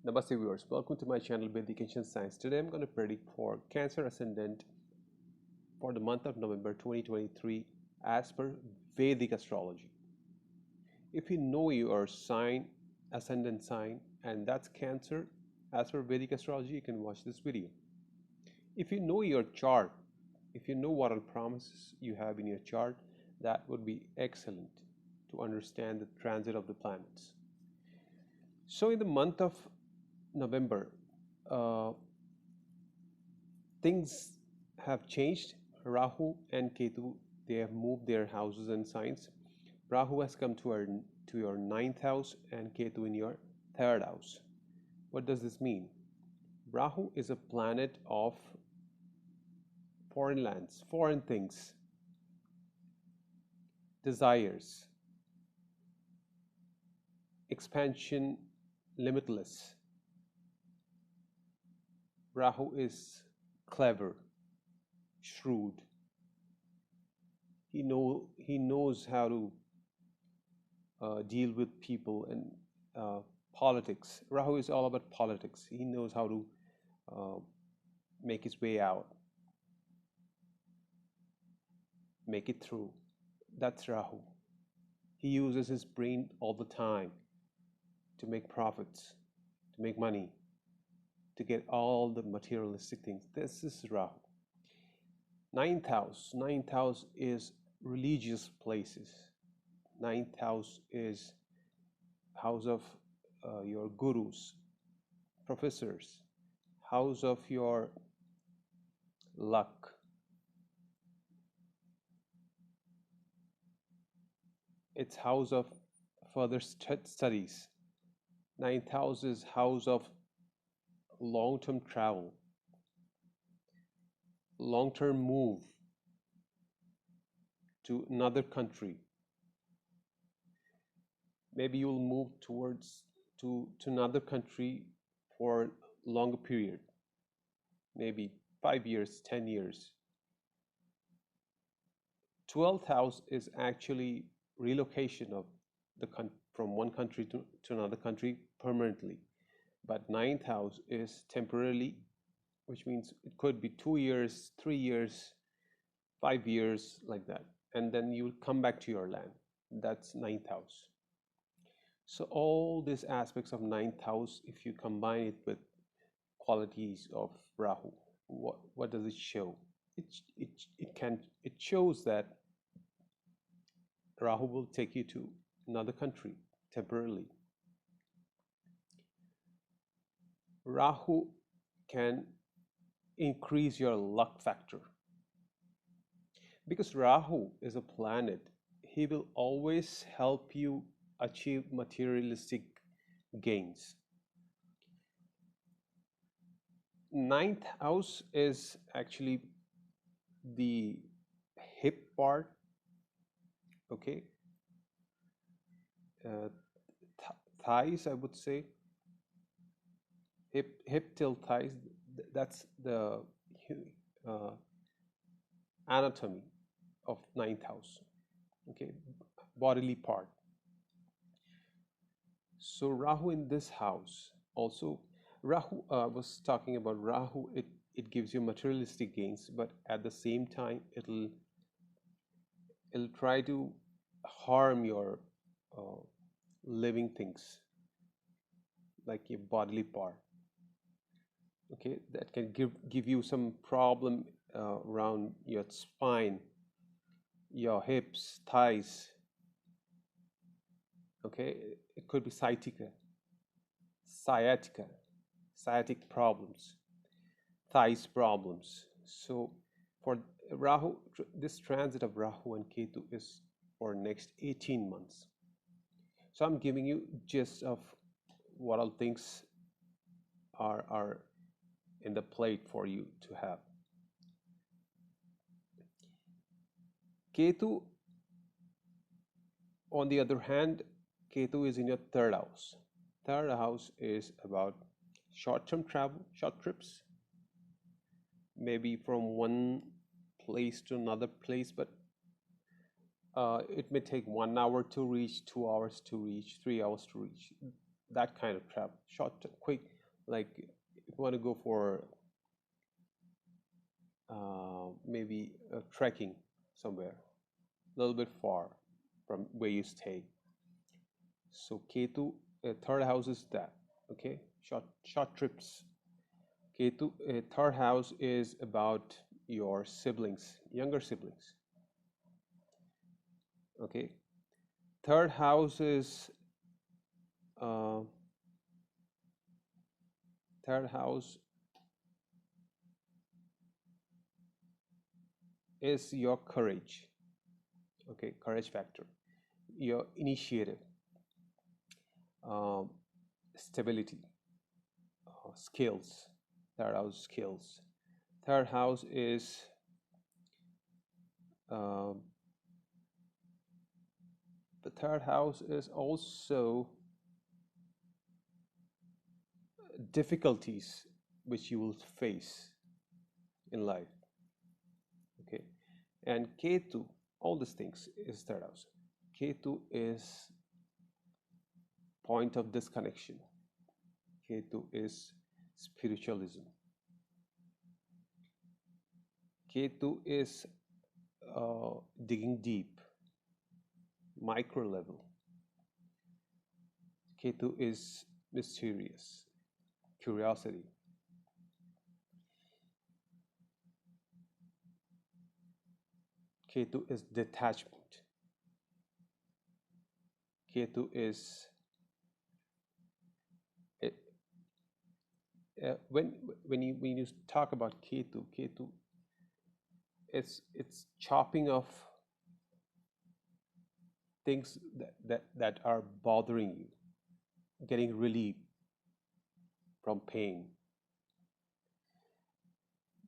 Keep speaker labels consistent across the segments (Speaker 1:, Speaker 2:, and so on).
Speaker 1: Namaste viewers, welcome to my channel Vedic Ancient Science. Today I'm going to predict for Cancer Ascendant for the month of November 2023 as per Vedic astrology. If you know your sign, ascendant sign, and that's Cancer as per Vedic astrology, you can watch this video. If you know your chart, if you know what all promises you have in your chart, that would be excellent to understand the transit of the planets. So in the month of November, things have changed. Rahu and Ketu, they have moved their houses and signs. Rahu has come to your 9th house and Ketu in your 3rd house. What does this mean? Rahu is a planet of foreign lands, foreign things, desires, expansion, limitless. Rahu is clever, shrewd. He knows how to deal with people and politics. Rahu is all about politics. He knows how to make his way out, make it through. That's Rahu. He uses his brain all the time to make profits, to make money, to get all the materialistic things. This is Rahu. 9th house is religious places. 9th house is house of your gurus, professors, house of your luck. It's house of further studies. 9th house is house of long-term travel, long-term move to another country. Maybe you'll move to another country for a longer period, maybe 5 years, 10 years. 12th house is actually relocation of from one country to another country permanently. But 9th house is temporarily, which means it could be 2 years, 3 years, 5 years, like that. And then you'll come back to your land. That's 9th house. So all these aspects of 9th house, if you combine it with qualities of Rahu, what does it show? It shows that Rahu will take you to another country temporarily. Rahu can increase your luck factor. Because Rahu is a planet, he will always help you achieve materialistic gains. 9th house is actually the hip part, okay? Thighs, I would say. Hip till thighs, that's the anatomy of 9th house, okay, bodily part. So Rahu in this house, also Rahu, was talking about Rahu, it gives you materialistic gains, but at the same time it'll try to harm your living things, like your bodily part. Okay, that can give you some problem around your spine, your hips, thighs. Okay, it could be sciatic problems, thighs problems. So for Rahu, this transit of Rahu and Ketu is for next 18 months. So I'm giving you gist of what all things are in the plate for you to have. Ketu, on the other hand, Ketu is in your 3rd house. 3rd house is about short-term travel, short trips, maybe from one place to another place, but it may take 1 hour to reach, 2 hours to reach, 3 hours to reach. That kind of travel, short, quick, Like if you want to go for maybe trekking somewhere a little bit far from where you stay. So Ketu, third house is that. Okay, short trips. Ketu, third house is about your siblings, younger siblings. Okay, third house is uh, third house is your courage. Okay, courage factor, your initiative, um, stability, skills. Third house skills. Third house is um, the third house is also difficulties which you will face in life. Okay, and Ketu, all these things is third house. Ketu is point of disconnection. Ketu is spiritualism. Ketu is digging deep, micro level. Ketu is mysterious, curiosity. Ketu is detachment. Ketu is when you talk about Ketu, it's chopping off things that are bothering you, getting relief from pain,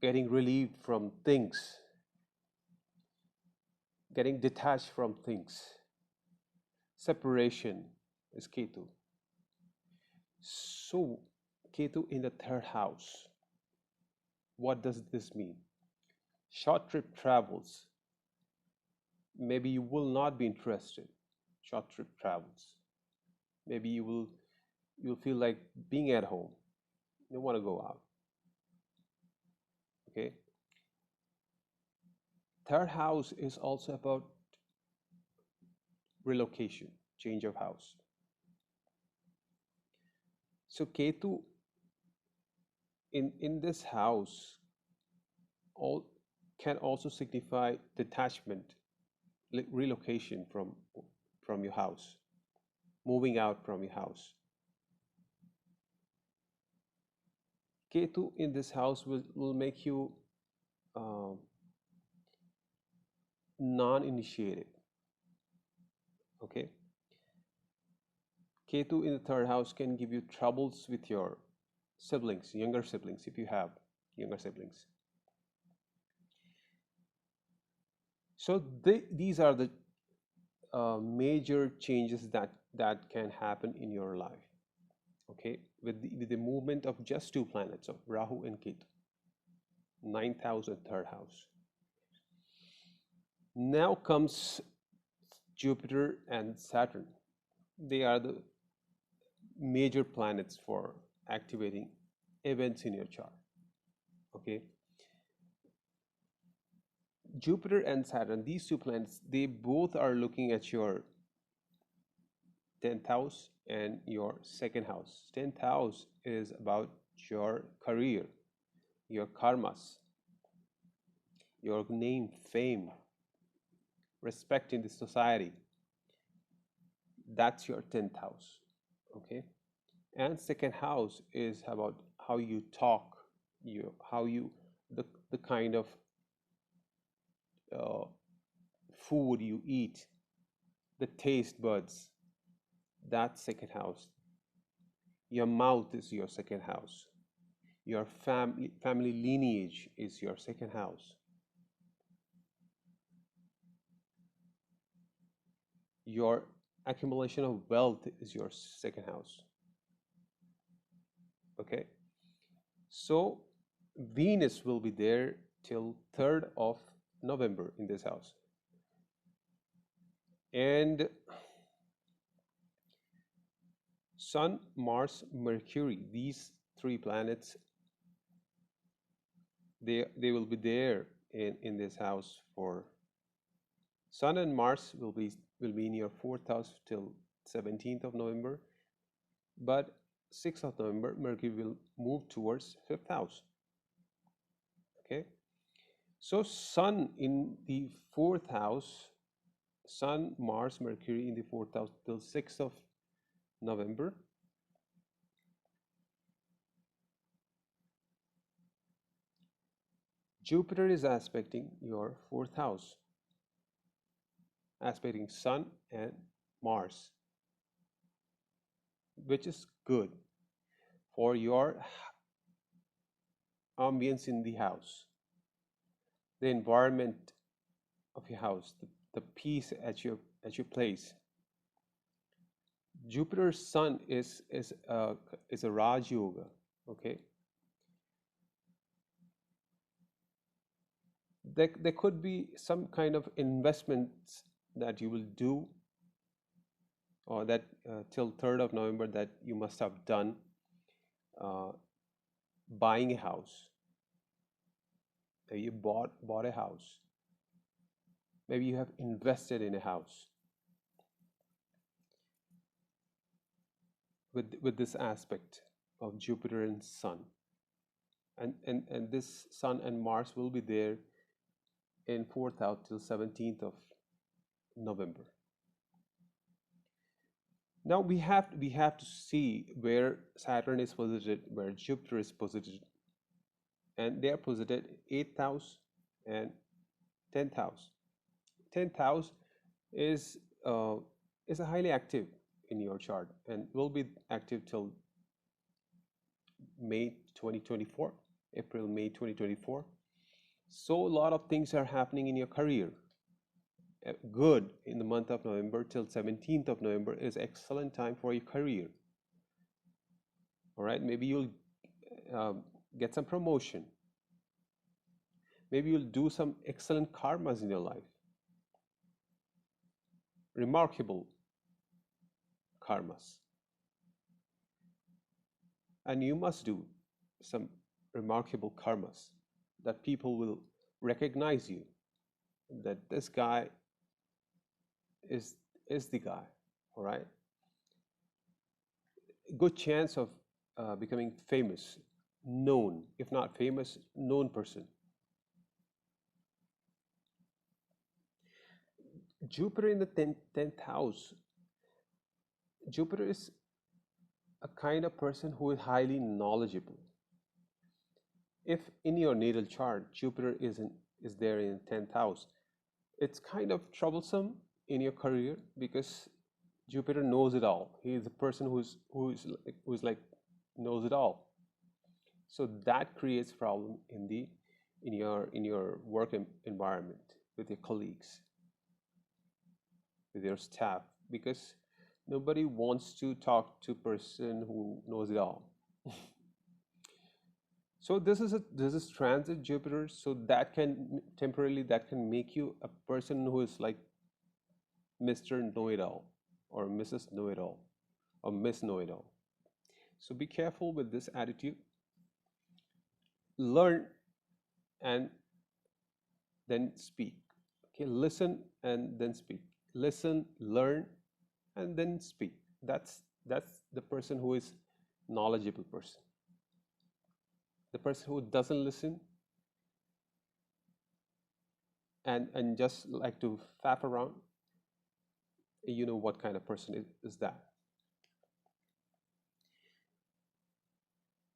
Speaker 1: getting relieved from things, getting detached from things. Separation is Ketu. So, Ketu in the third house. What does this mean? Short trip travels. Maybe you will not be interested. Short trip travels. Maybe you'll feel like being at home. You don't want to go out. Okay. Third house is also about relocation, change of house. So Ketu in this house all can also signify detachment, relocation from your house, moving out from your house. Ketu in this house will make you non-initiated. Okay. Ketu in the third house can give you troubles with your siblings, younger siblings, if you have younger siblings. So these are the major changes that can happen in your life. Okay, with the movement of just two planets of Rahu and Ketu, 9,000 third house. Now comes Jupiter and Saturn. They are the major planets for activating events in your chart. Okay, Jupiter and Saturn, these two planets, they both are looking at your 10th house and your second house. 10th house is about your career, your karmas, your name, fame, respect in the society. That's your 10th house. Okay, and second house is about how you talk, the kind of food you eat, the taste buds. That's second house. Your mouth is your second house. Your family lineage is your second house. Your accumulation of wealth is your second house. Okay, so Venus will be there till 3rd of November in this house, and Sun, Mars, Mercury, these three planets, they will be there in this house. For Sun and Mars will be in your fourth house till 17th of November, but 6th of November Mercury will move towards fifth house. Okay, so Sun in the fourth house, Sun, Mars, Mercury in the fourth house till 6th of November. Jupiter is aspecting your fourth house, aspecting Sun and Mars, which is good for your ambience in the house, the environment of your house, the peace at your place. Jupiter's Sun is a Raj Yoga. Okay, there could be some kind of investments that you will do, or that till 3rd of November that you must have done, buying a house. You bought a house. Maybe you have invested in a house with this aspect of Jupiter and Sun, and this Sun and Mars will be there in fourth house till 17th of November. Now we have to see where Saturn is posited, where Jupiter is posited, and they are posited 8th house and 10th house. 10th house is a highly active in your chart and will be active till May 2024, April, May 2024. So a lot of things are happening in your career. Good in the month of November till 17th of November is excellent time for your career. All right, maybe you'll get some promotion. Maybe you'll do some excellent karmas in your life. Remarkable karmas. And you must do some remarkable karmas that people will recognize you, that this guy is the guy. All right, good chance of becoming famous, known, if not famous, known person. Jupiter in the 10th house. Jupiter is a kind of person who is highly knowledgeable. If in your natal chart Jupiter is there in 10th house, it's kind of troublesome in your career because Jupiter knows it all. He is a person who's like knows it all. So that creates problem in your work environment, with your colleagues, with your staff, because nobody wants to talk to a person who knows it all. So this is transit Jupiter, so that can temporarily make you a person who is like Mr. Know-it-all or Mrs. Know-it-all or Miss Know-it-all. So be careful with this attitude. Learn and then speak. Okay, listen and then speak. Listen, learn, and then speak. That's the person who is knowledgeable person. The person who doesn't listen and just like to faff around, you know what kind of person is that.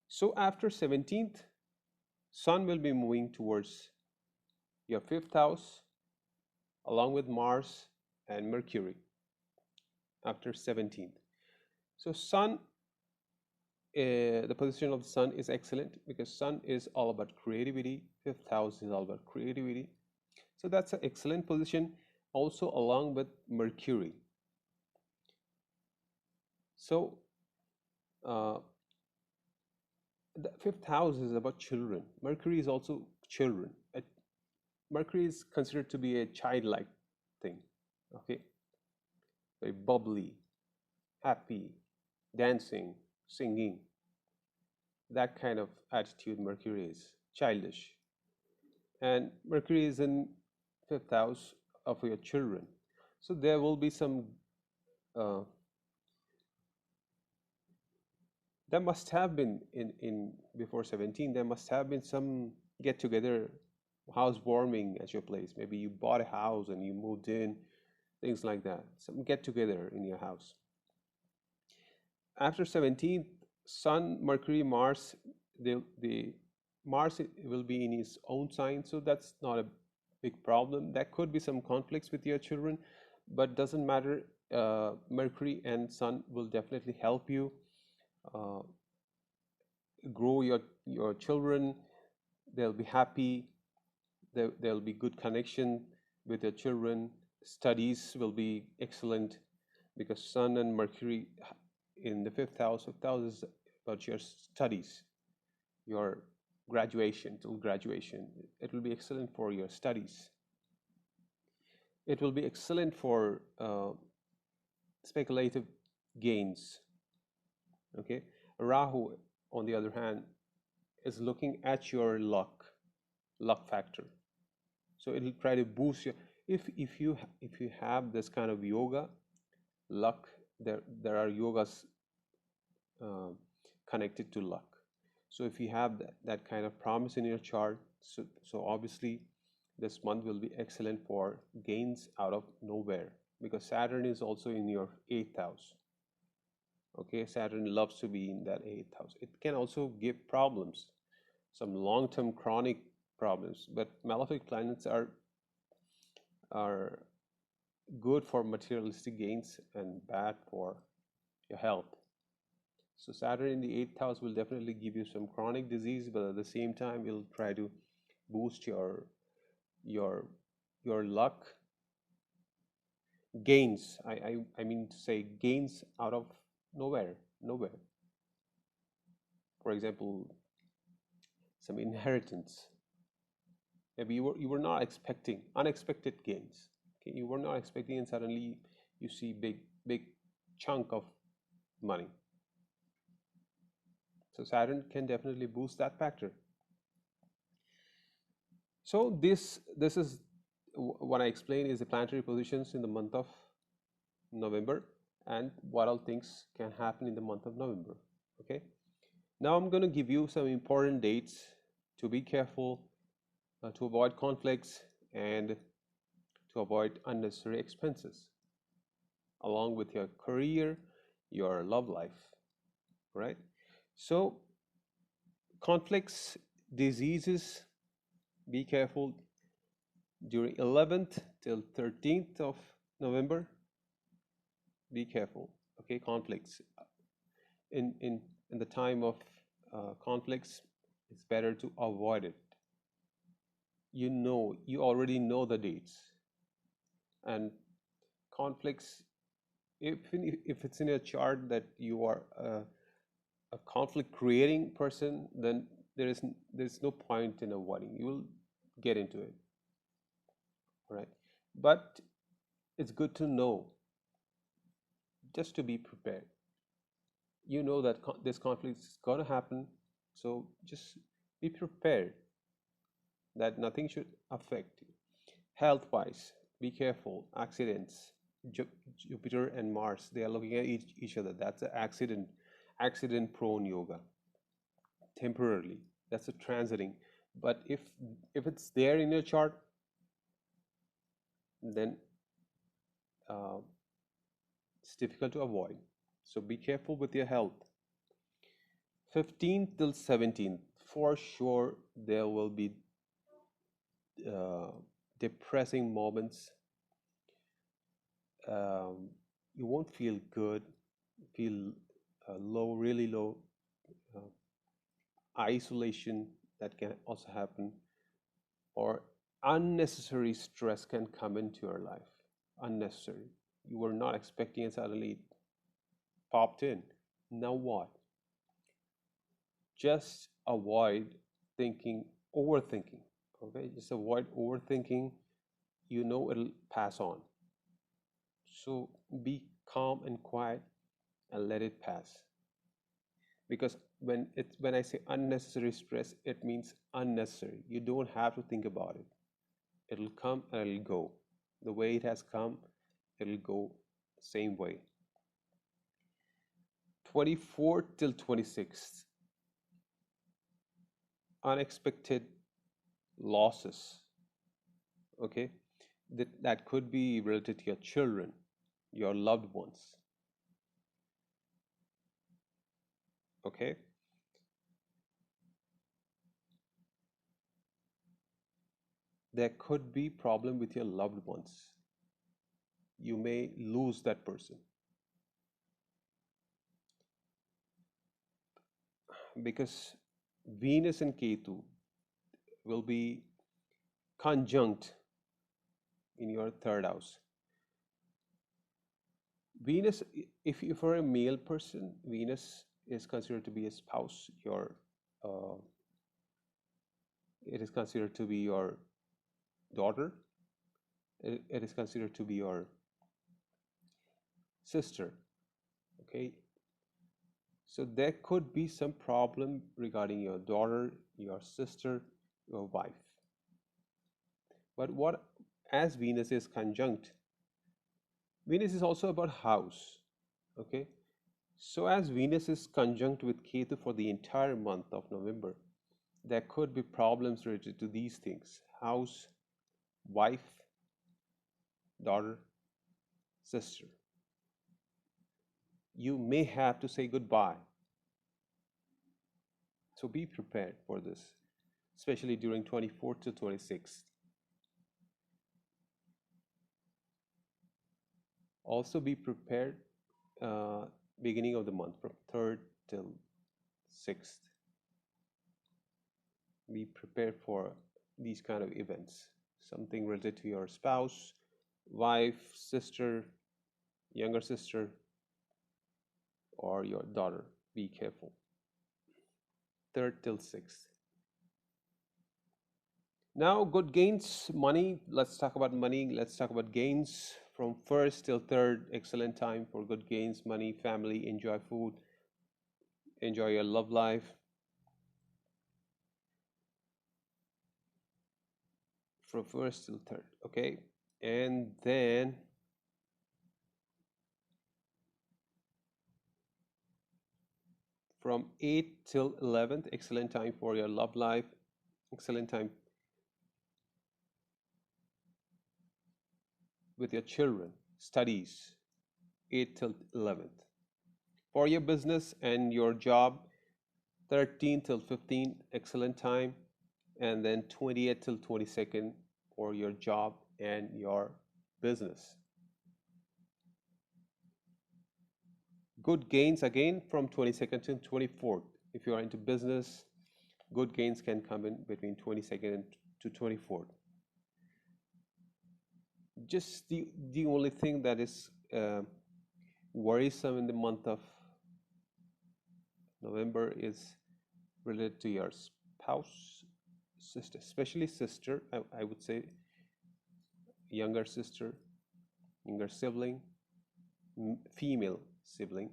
Speaker 1: So after 17th, Sun will be moving towards your fifth house along with Mars and Mercury after 17th. So Sun, the position of the Sun is excellent because Sun is all about creativity. Fifth house is all about creativity. So that's an excellent position, also along with Mercury. So the fifth house is about children. Mercury is also children. Mercury is considered to be a childlike thing. Okay, very bubbly, happy, dancing, singing. that kind of attitude Mercury is, childish. And Mercury is in fifth house of your children. So there will be some, uh, there must have been in before 17, there must have been some get together, housewarming at your place. Maybe you bought a house and you moved in, things like that. Some get together in your house. After 17th, Sun, Mercury, Mars, the Mars will be in his own sign, so that's not a big problem. There could be some conflicts with your children, but doesn't matter. Mercury and Sun will definitely help you uh, grow your children. They'll be happy. There'll be good connection with your children. Studies will be excellent because Sun and Mercury in the fifth house. Fifth house is about your studies, your graduation, till graduation. It will be excellent for your studies. It will be excellent for speculative gains. Okay, Rahu, on the other hand, is looking at your luck factor. So it'll try to boost your. If you have this kind of yoga, luck, there are yogas uh, connected to luck. So if you have that kind of promise in your chart, so obviously this month will be excellent for gains out of nowhere, because Saturn is also in your eighth house. Okay, Saturn loves to be in that eighth house. It can also give problems, some long-term chronic problems, but malefic planets are good for materialistic gains and bad for your health. So Saturn in the eighth house will definitely give you some chronic disease, but at the same time, it'll try to boost your luck gains. I mean to say gains out of nowhere. For example, some inheritance. Maybe you were not expecting unexpected gains. Okay, you were not expecting, and suddenly you see big chunk of money. So Saturn can definitely boost that factor. So this is what I explained is the planetary positions in the month of November and what all things can happen in the month of November. Okay. Now I'm going to give you some important dates to be careful, to avoid conflicts and to avoid unnecessary expenses along with your career, your love life, right? So conflicts, diseases, be careful during 11th till 13th of November. Be careful, okay? Conflicts in the time of conflicts, it's better to avoid it. You already know the dates, and conflicts, if it's in a chart that you are a conflict creating person, then there's no point in avoiding. You will get into it, right? But it's good to know, just to be prepared. You know that this conflict is going to happen, so just be prepared that nothing should affect you. Health wise, be careful. Accidents, Jupiter and Mars, they are looking at each other. That's an accident prone yoga. Temporarily, that's a transiting. But if it's there in your chart, then it's difficult to avoid. So be careful with your health. 15th till 17th, for sure there will be depressing moments. You won't feel good, feel low, really low. Isolation, that can also happen, or unnecessary stress can come into your life. Unnecessary. You were not expecting it, suddenly it popped in. Now what? Just avoid overthinking. Okay, just avoid overthinking. You know it'll pass on. So be calm and quiet and let it pass. Because when I say unnecessary stress, it means unnecessary. You don't have to think about it. It'll come and it'll go. The way it has come, it'll go same way. 24th till 26th, unexpected losses. Okay, that could be related to your children, your loved ones. Okay, there could be problem with your loved ones. You may lose that person because Venus and Ketu will be conjunct in your third house. Venus, if you're a male person, Venus is considered to be a spouse. Uh, it is considered to be your daughter. It is considered to be your sister. Okay, so there could be some problem regarding your daughter, your sister, your wife. But what, as Venus is conjunct, Venus is also about house. Okay, so as Venus is conjunct with Ketu for the entire month of November, there could be problems related to these things: house, wife, daughter, sister. You may have to say goodbye. So be prepared for this, especially during 24th to 26th. Also be prepared beginning of the month from 3rd till 6th. Be prepared for these kind of events, something related to your spouse, wife, sister, younger sister, or your daughter. Be careful. 3rd till 6th. Now, good gains, money. Let's talk about money. Let's talk about gains from 1st till 3rd. Excellent time for good gains, money, family, enjoy food, enjoy your love life. From 1st till 3rd, okay? And then from 8th till 11th, excellent time for your love life, excellent time with your children, studies, 8th till 11th. For your business and your job, 13th till 15th, excellent time. And then 28th till 22nd for your job and your business. Good gains again from 22nd to 24th. If you are into business, good gains can come in between 22nd to 24th. Just the only thing that is worrisome in the month of November is related to your spouse, sister, especially sister. I would say younger sister, younger sibling, female sibling,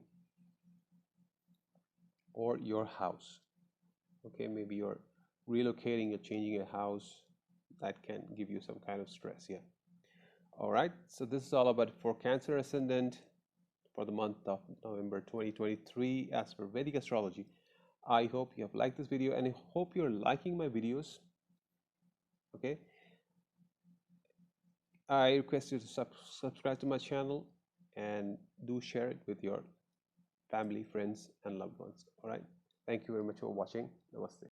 Speaker 1: or your house. Okay, maybe you're relocating, you're changing a house. That can give you some kind of stress. Yeah. All right, so this is all about for Cancer ascendant for the month of November 2023 as per Vedic astrology. I hope you have liked this video and I hope you're liking my videos. Okay, I request you to subscribe to my channel and do share it with your family, friends, and loved ones. All right, thank you very much for watching. Namaste.